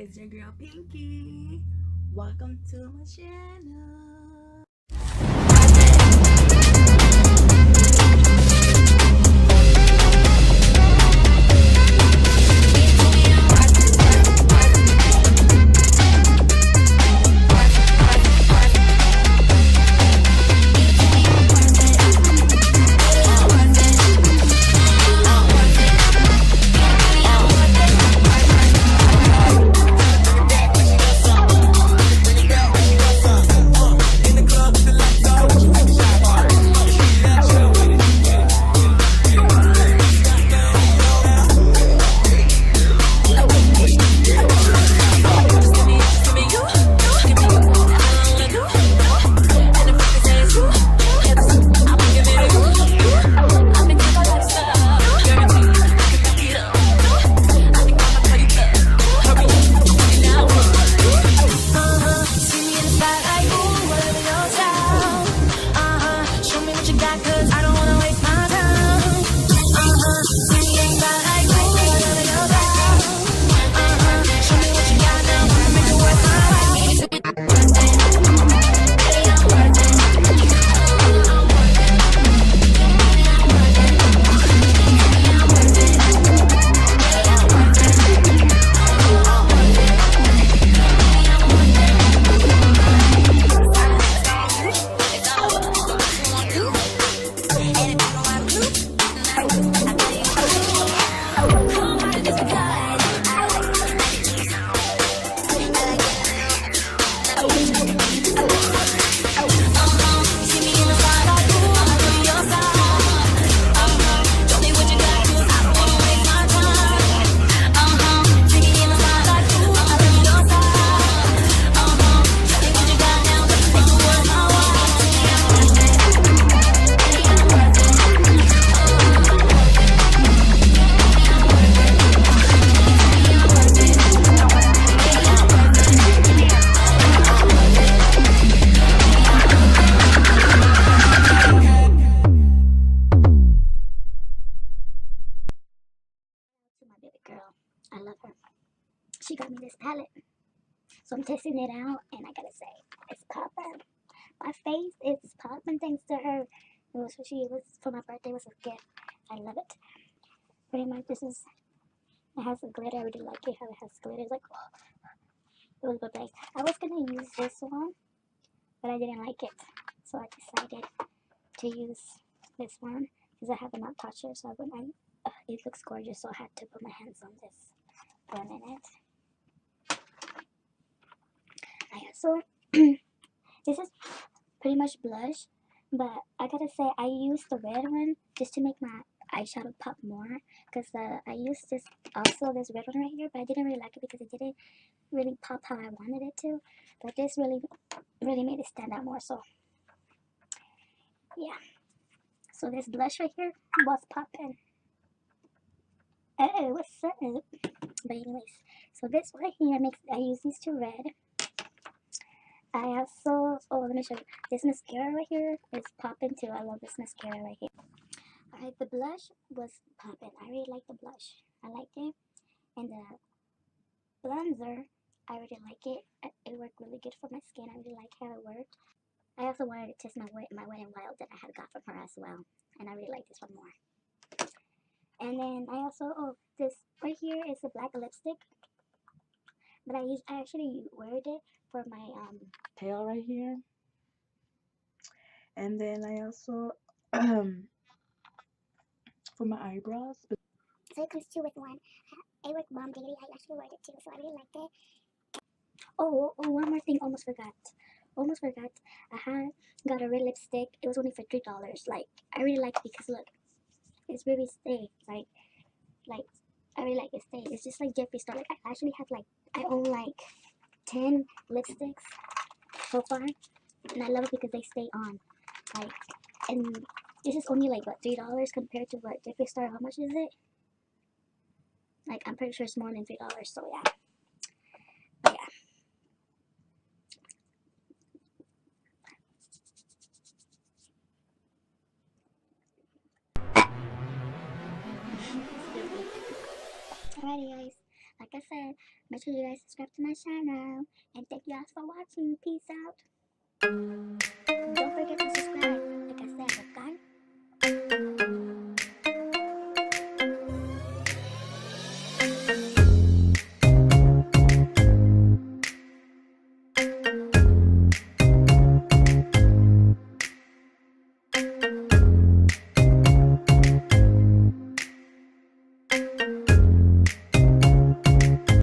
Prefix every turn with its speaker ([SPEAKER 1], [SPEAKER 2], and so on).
[SPEAKER 1] It's your girl Pinky. Welcome to my channel.
[SPEAKER 2] My baby girl, I love her. She got me this palette, so I'm testing it out, and I gotta say, it's popping. My face is popping thanks to her. It was for my birthday. It was a gift. I love it. Pretty much, it has a glitter. I really like it how it has glitter. It's like, oh, it was good place. I was gonna use this one, but I didn't like it, so I decided to use this one because I have a matte toucher. So it looks gorgeous, so I had to put my hands on this for a minute. I also this is pretty much blush, but I gotta say I used the red one just to make my eyeshadow pop more, because I used this red one right here, but I didn't really like it because it didn't really pop how I wanted it to. But this really made it stand out more. So yeah, so this blush right here was popping. Oh, what's up? But anyways, so this right here I use these two red. I also, let me show you. This mascara right here is popping too. I love this mascara right here. Alright, the blush was popping. I really like the blush. I liked it. And the bronzer, I really like it. It worked really good for my skin. I really like how it worked. I also wanted to test my Wet n Wild that I had got from her as well. And I really like this one more. And then I also, this right here is a black lipstick. But I actually wear it for my
[SPEAKER 1] Tail right here. And then I also for my eyebrows.
[SPEAKER 2] So it comes two with one. It worked bomb diggity. I actually wear it too, so I really liked it. Oh, one more thing, almost forgot. I got a red lipstick. It was only for $3. Like, I really like it because look, it's really stay. Like I really like it stay. It's just like Jeffree Star. Like, I actually have I own 10 lipsticks so far, and I love it because they stay on. And this is only what, $3 compared to what Jeffree Star. How much is it? I'm pretty sure it's more than $3. So yeah. But yeah. Alrighty guys, like like I said, make sure you guys subscribe to my channel. And thank you guys for watching. Peace out. Don't forget to subscribe